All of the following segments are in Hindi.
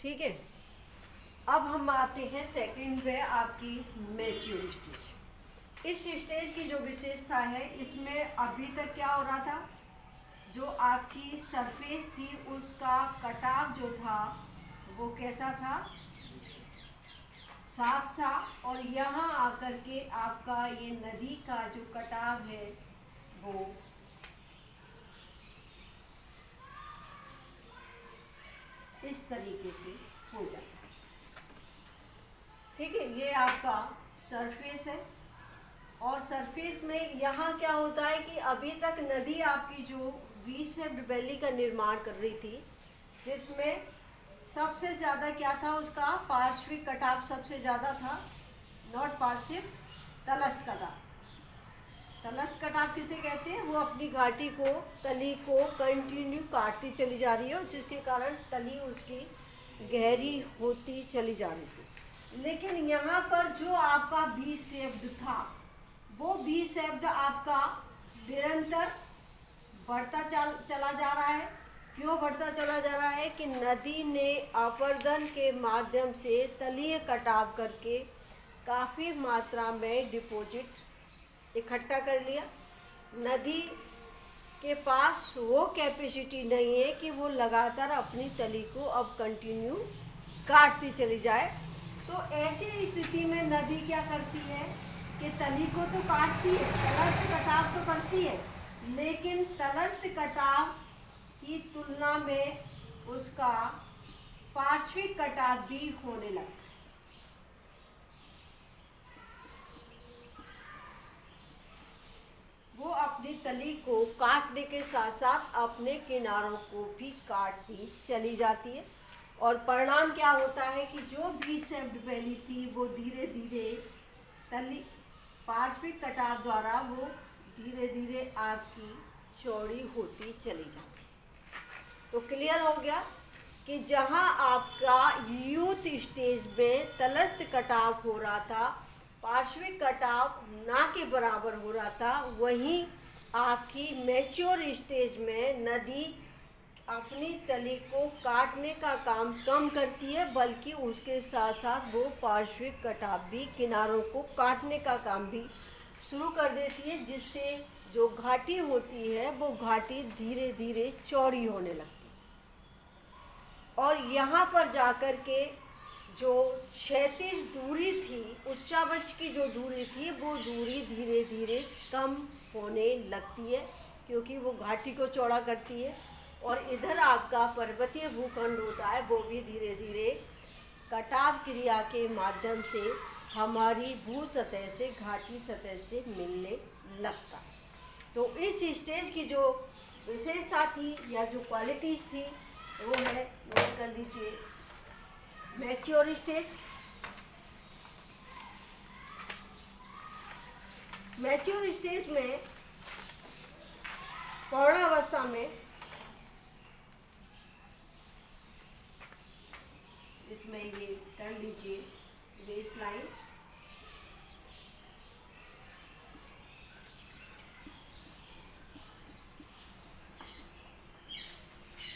ठीक है। अब हम आते हैं सेकंड पे, आपकी मैच्योर स्टेज। इस स्टेज की जो विशेषता है, इसमें अभी तक क्या हो रहा था, जो आपकी सरफेस थी उसका कटाव जो था वो कैसा था, साफ था। और यहाँ आकर के आपका ये नदी का जो कटाव है वो इस तरीके से हो जाता है। ठीक है, ये आपका सरफेस है। और सरफेस में यहाँ क्या होता है कि अभी तक नदी आपकी जो वी शेप्ड वैली का निर्माण कर रही थी, जिसमें सबसे ज़्यादा क्या था, उसका पार्श्विक कटाव सबसे ज़्यादा था, नॉट पार्श्विक, तलस्थ कटाव। तलस्थ कटाव किसे कहते हैं, वो अपनी घाटी को, तली को कंटिन्यू काटती चली जा रही है, जिसके कारण तली उसकी गहरी होती चली जा रही थी। लेकिन यहाँ पर जो आपका बी शेप्ड था, वो बी शेप्ड आपका निरंतर बढ़ता चला जा रहा है। क्यों बढ़ता चला जा रहा है कि नदी ने अपर्दन के माध्यम से तलीय कटाव करके काफ़ी मात्रा में डिपॉजिट इकट्ठा कर लिया। नदी के पास वो कैपेसिटी नहीं है कि वो लगातार अपनी तली को अब कंटिन्यू काटती चली जाए। तो ऐसी स्थिति में नदी क्या करती है कि तली को तो काटती है, तलस्थ कटाव तो करती है, लेकिन तलस्थ कटाव की तुलना में उसका पार्श्विक कटाव भी होने लगता है। वो अपनी तली को काटने के साथ साथ अपने किनारों को भी काटती चली जाती है। और परिणाम क्या होता है कि जो बी शेप्ड वैली थी वो धीरे धीरे तली पार्श्विक कटाव द्वारा वो धीरे धीरे आपकी चौड़ी होती चली जाती। तो क्लियर हो गया कि जहां आपका यूथ स्टेज में तलस्थ कटाव हो रहा था, पार्श्विक कटाव ना के बराबर हो रहा था, वहीं आपकी मैच्योर स्टेज में नदी अपनी तली को काटने का काम कम करती है, बल्कि उसके साथ साथ वो पार्श्विक कटाव भी, किनारों को काटने का काम भी शुरू कर देती है, जिससे जो घाटी होती है वो घाटी धीरे धीरे चौड़ी होने लगती है। और यहाँ पर जाकर के जो क्षैतिज दूरी थी, उच्चावच की जो दूरी थी, वो दूरी धीरे धीरे कम होने लगती है, क्योंकि वो घाटी को चौड़ा करती है। और इधर आपका पर्वतीय भूखंड होता है, वो भी धीरे धीरे कटाव क्रिया के माध्यम से हमारी भू सतह से, घाटी सतह से मिलने लगता है। तो इस स्टेज की जो विशेषता थी या जो क्वालिटीज़ थी वो है, नोट कर लीजिए, मैच्योर स्टेज। मैच्योर स्टेज में पौर्णावस्था में इसमें ये कर लीजिए बेस लाइन,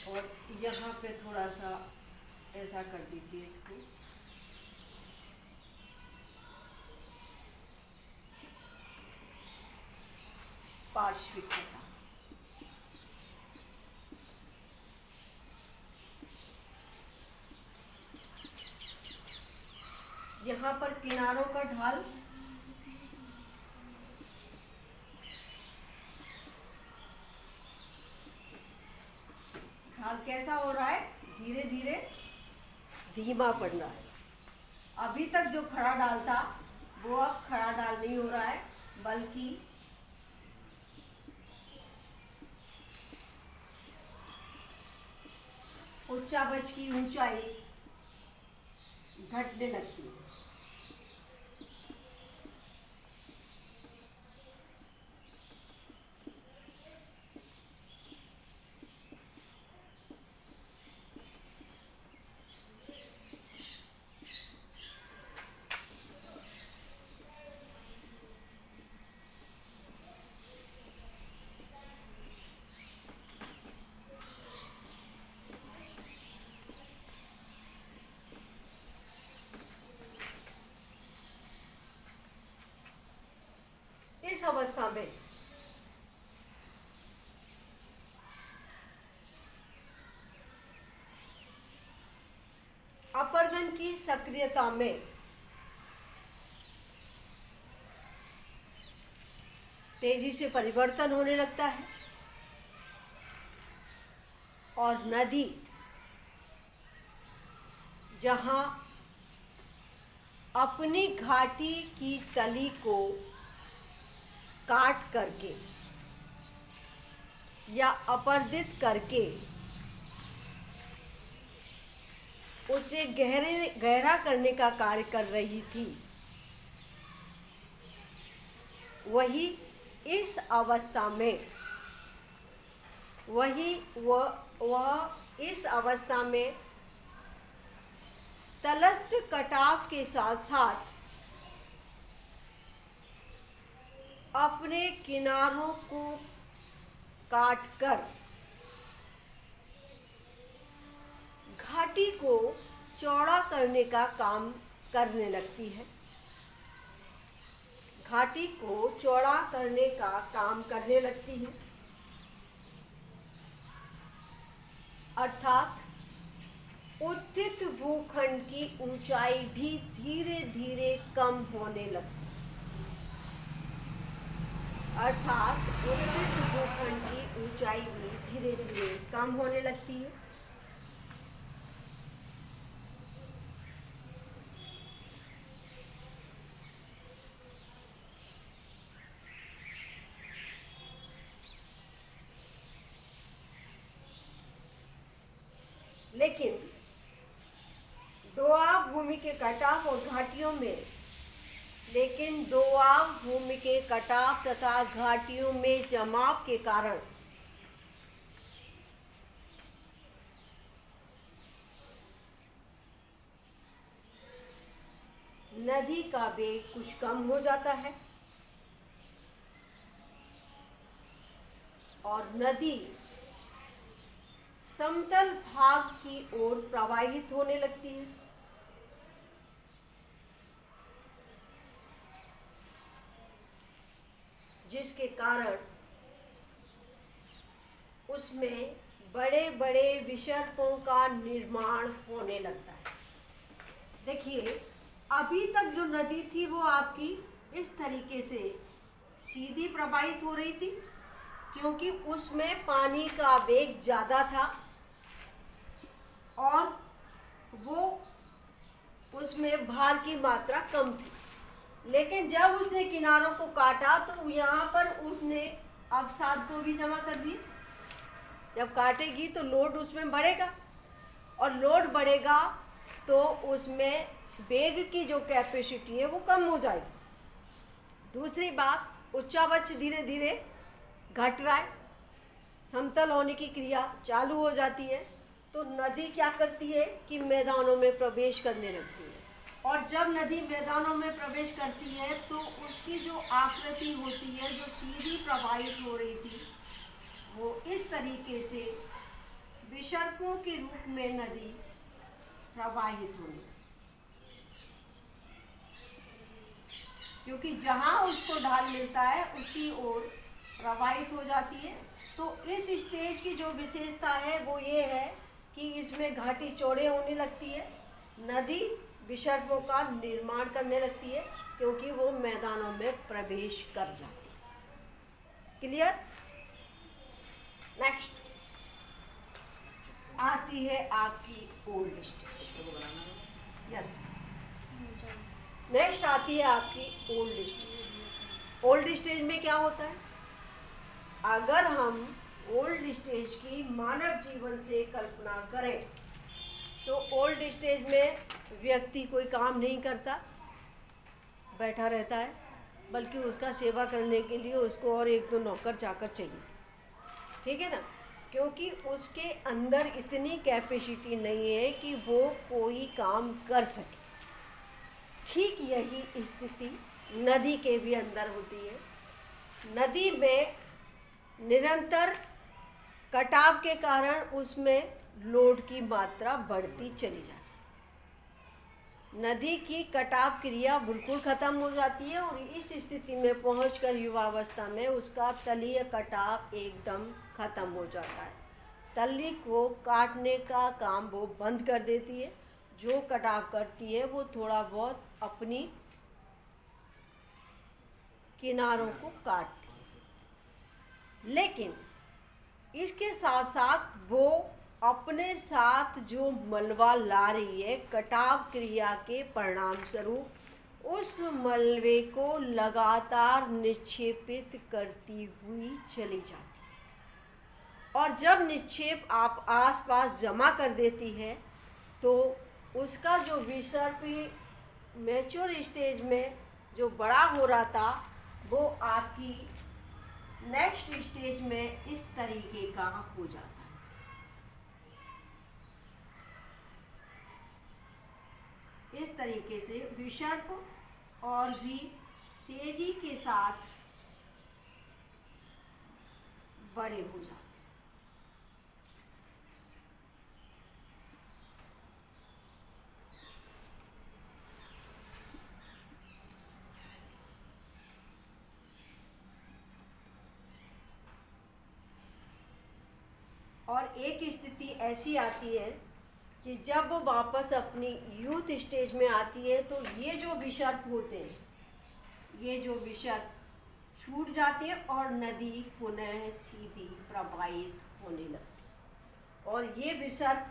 और यहाँ पे थोड़ा सा ऐसा कर दीजिए इसको, पार्श्विक कटाव। यहाँ पर किनारों का ढाल कैसा हो रहा है, धीरे धीरे धीमा पड़ रहा है। अभी तक जो खड़ा ढाल था वो अब खड़ा ढाल नहीं हो रहा है, बल्कि उच्चावच की ऊंचाई घटने लगती है। इस अवस्था में अपर्दन की सक्रियता में तेजी से परिवर्तन होने लगता है और नदी जहां अपनी घाटी की तली को काट करके या अपर्दित करके उसे गहरा करने का कार्य कर रही थी, वही इस अवस्था में वह इस अवस्था में तलस्थ कटाव के साथ साथ अपने किनारों को काटकर घाटी को चौड़ा करने का काम करने लगती है। घाटी को चौड़ा करने का काम करने लगती है, अर्थात उत्थित भूखंड की ऊंचाई भी धीरे धीरे कम होने लगती है। अर्थात उत्थित भूखंड की ऊंचाई भी धीरे धीरे कम होने लगती है। लेकिन दोआब भूमि के कटाव और घाटियों में दोआब भूमि के कटाव तथा घाटियों में जमाव के कारण नदी का वेग कुछ कम हो जाता है और नदी समतल भाग की ओर प्रवाहित होने लगती है। जिसके कारण उसमें बड़े बड़े विसर्पों का निर्माण होने लगता है। देखिए, अभी तक जो नदी थी वो आपकी इस तरीके से सीधी प्रवाहित हो रही थी, क्योंकि उसमें पानी का वेग ज़्यादा था और वो उसमें भार की मात्रा कम थी। लेकिन जब उसने किनारों को काटा तो यहाँ पर उसने अवसाद को भी जमा कर दिया। जब काटेगी तो लोड उसमें बढ़ेगा और लोड बढ़ेगा तो उसमें वेग की जो कैपेसिटी है वो कम हो जाएगी। दूसरी बात, उच्चावच धीरे धीरे घट रहा है, समतल होने की क्रिया चालू हो जाती है, तो नदी क्या करती है कि मैदानों में प्रवेश करने लगती है। और जब नदी मैदानों में प्रवेश करती है तो उसकी जो आकृति होती है, जो सीधी प्रवाहित हो रही थी, वो इस तरीके से विसर्पों के रूप में नदी प्रवाहित होने, क्योंकि जहाँ उसको ढाल मिलता है उसी ओर प्रवाहित हो जाती है। तो इस स्टेज की जो विशेषता है वो ये है कि इसमें घाटी चौड़े होने लगती है, नदी विसर्पों का निर्माण करने लगती है, क्योंकि वो मैदानों में प्रवेश कर जाती है। क्लियर? नेक्स्ट आती है आपकी ओल्ड स्टेज। यस, नेक्स्ट आती है आपकी ओल्ड स्टेज। ओल्ड स्टेज में क्या होता है? अगर हम ओल्ड स्टेज की मानव जीवन से कल्पना करें तो ओल्ड स्टेज में व्यक्ति कोई काम नहीं करता, बैठा रहता है, बल्कि उसका सेवा करने के लिए उसको और एक दो नौकर चाकर चाहिए। ठीक है ना? क्योंकि उसके अंदर इतनी कैपेसिटी नहीं है कि वो कोई काम कर सके। ठीक यही स्थिति नदी के भी अंदर होती है। नदी में निरंतर कटाव के कारण उसमें लोड की मात्रा बढ़ती चली जाती है। नदी की कटाव क्रिया बिल्कुल ख़त्म हो जाती है और इस स्थिति में पहुंचकर युवावस्था में उसका तलीय कटाव एकदम ख़त्म हो जाता है। तली को काटने का काम वो बंद कर देती है। जो कटाव करती है वो थोड़ा बहुत अपनी किनारों को काटती है, लेकिन इसके साथ साथ वो अपने साथ जो मलबा ला रही है कटाव क्रिया के परिणाम स्वरूप उस मलबे को लगातार निक्षेपित करती हुई चली जाती है। और जब निक्षेप आप आसपास जमा कर देती है तो उसका जो विसर्प मैच्योर स्टेज में जो बड़ा हो रहा था वो आपकी नेक्स्ट स्टेज में इस तरीके का हो जाता है। इस तरीके से विसर्प और भी तेजी के साथ बड़े हो जाते हैं। और एक स्थिति ऐसी आती है कि जब वो वापस अपनी यूथ स्टेज में आती है तो ये जो विसर्प होते हैं, ये जो विसर्प छूट जाते हैं और नदी पुनः सीधी प्रवाहित होने लगती है। और ये विसर्प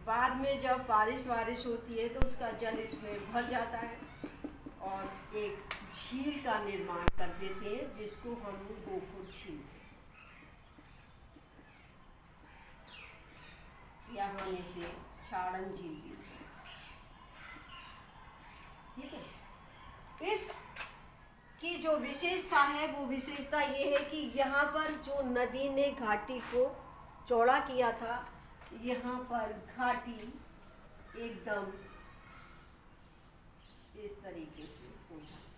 बाद में जब बारिश होती है तो उसका जल इसमें भर जाता है और एक झील का निर्माण कर देते हैं जिसको हम गोकुल झील या होने से छाड़न झील भी, ठीक है। इस की जो विशेषता है वो विशेषता ये है कि यहाँ पर जो नदी ने घाटी को चौड़ा किया था, यहाँ पर घाटी एकदम इस तरीके से हो जाती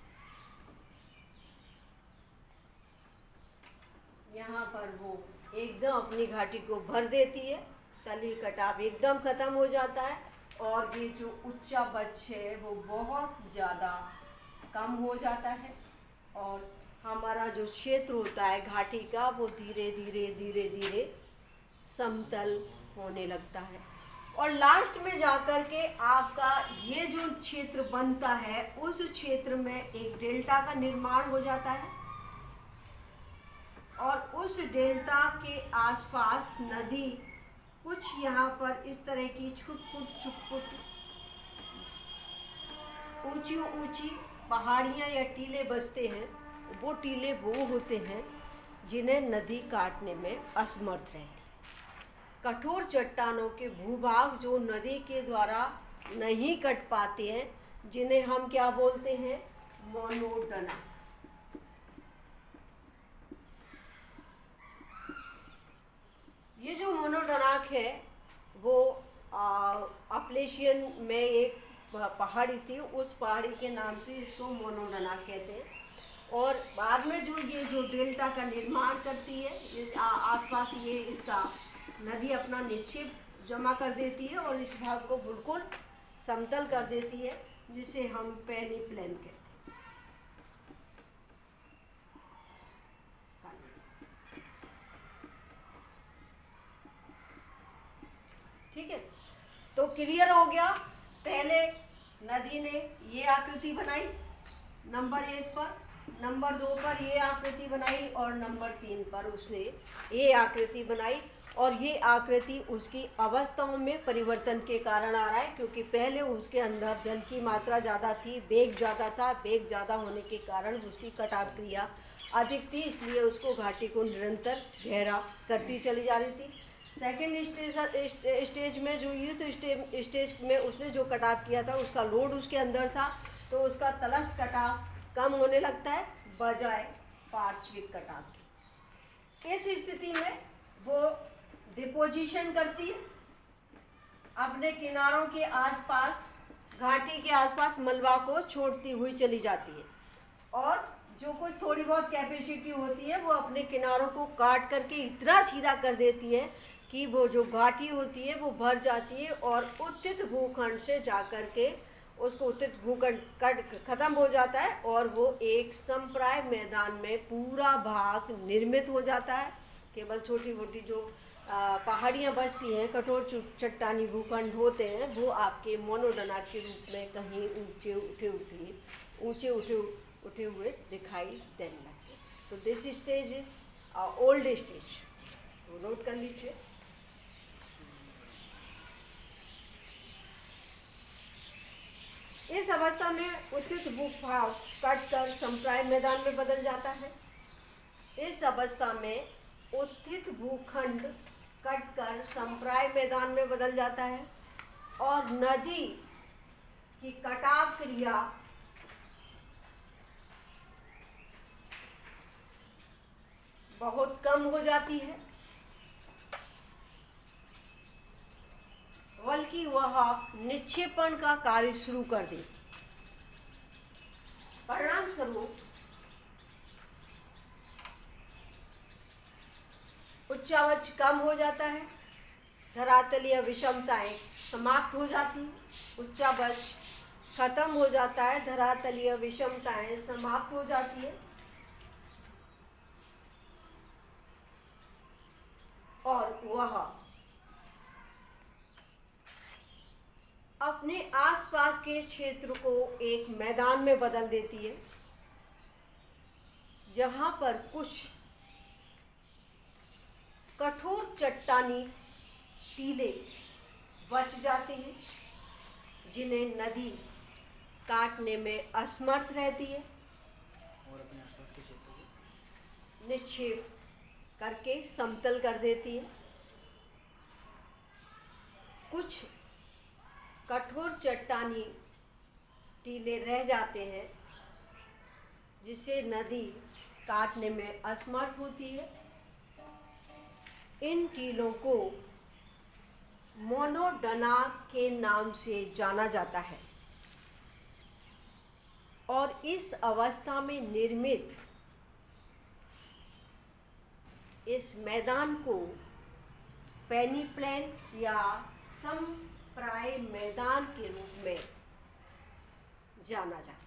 है। यहाँ पर वो एकदम अपनी घाटी को भर देती है, तली कटाव एकदम ख़त्म हो जाता है और ये जो उच्चा बच्च है वो बहुत ज़्यादा कम हो जाता है और हमारा जो क्षेत्र होता है घाटी का वो धीरे धीरे समतल होने लगता है। और लास्ट में जाकर के आपका ये जो क्षेत्र बनता है उस क्षेत्र में एक डेल्टा का निर्माण हो जाता है और उस डेल्टा के आसपास नदी कुछ यहाँ पर इस तरह की छुटपुट ऊंची पहाड़ियाँ या टीले बसते हैं। वो टीले वो होते हैं जिन्हें नदी काटने में असमर्थ रहती है। कठोर चट्टानों के भूभाग जो नदी के द्वारा नहीं कट पाते हैं, जिन्हें हम क्या बोलते हैं, मोनोडना। ये जो मोनोडनाक है वो अपलेशियन में एक पहाड़ी थी, उस पहाड़ी के नाम से इसको मोनोडनाक कहते हैं। और बाद में जो ये जो डेल्टा का निर्माण करती है, इस आसपास ये इसका नदी अपना निक्षेप जमा कर देती है और इस भाग को बिल्कुल समतल कर देती है, जिसे हम पेनिप्लेन कहते हैं। ठीक है, तो क्लियर हो गया। पहले नदी ने ये आकृति बनाई नंबर 1 पर, नंबर 2 पर ये आकृति बनाई और नंबर 3 पर उसने ये आकृति बनाई। और ये आकृति उसकी अवस्थाओं में परिवर्तन के कारण आ रहा है, क्योंकि पहले उसके अंदर जल की मात्रा ज़्यादा थी, वेग ज़्यादा था, वेग ज़्यादा होने के कारण उसकी कटाव क्रिया अधिक थी, इसलिए उसको घाटी को निरंतर गहरा करती चली जा रही थी। सेकेंड स्टेज में जो यूथ स्टेज में उसने जो कटाव किया था उसका लोड उसके अंदर था, तो उसका तलस्थ कटाव कम होने लगता है बजाय पार्श्विक कटाव की। इस स्थिति में वो डिपोजिशन करती है, अपने किनारों के आसपास, घाटी के आसपास मलबा को छोड़ती हुई चली जाती है और जो कुछ थोड़ी बहुत कैपेसिटी होती है वो अपने किनारों को काट करके इतना सीधा कर देती है कि वो जो घाटी होती है वो भर जाती है और उत्थित भूखंड से जाकर के उसको उत्थित भूखंड कट खत्म हो जाता है और वो एक समप्राय मैदान में पूरा भाग निर्मित हो जाता है। केवल छोटी मोटी जो पहाड़ियाँ बचती हैं, कठोर चट्टानी भूखंड होते हैं, वो आपके मोनोडोना के रूप में कहीं ऊंचे उठे हुए दिखाई देने लगते हैं। तो this stage is old stage, तो नोट कर लीजिए। इस अवस्था में उत्थित भूभाग कटकर समप्राय मैदान में बदल जाता है। इस अवस्था में उत्थित भूखंड कटकर समप्राय मैदान में बदल जाता है और नदी की कटाव क्रिया बहुत कम हो जाती है, बल्कि वह निक्षेपण का कार्य शुरू कर देती। परिणाम स्वरूप उच्चावच कम हो जाता है, धरातलीय विषमताएं समाप्त हो जाती हैं। उच्चावच खत्म हो जाता है, धरातलीय विषमताएं समाप्त हो जाती है और वह अपने आसपास के क्षेत्र को एक मैदान में बदल देती है, जहां पर कुछ कठोर चट्टानी टीले बच जाते हैं, जिन्हें नदी काटने में असमर्थ रहती है और अपने आसपास के क्षेत्र को निक्षेप करके समतल कर देती है। कुछ कठोर चट्टानी टीले रह जाते हैं, जिसे नदी काटने में असमर्थ होती है। इन टीलों को मोनोडोना के नाम से जाना जाता है और इस अवस्था में निर्मित इस मैदान को पेनीप्लेन या समप्राय मैदान के रूप में जाना जाता है।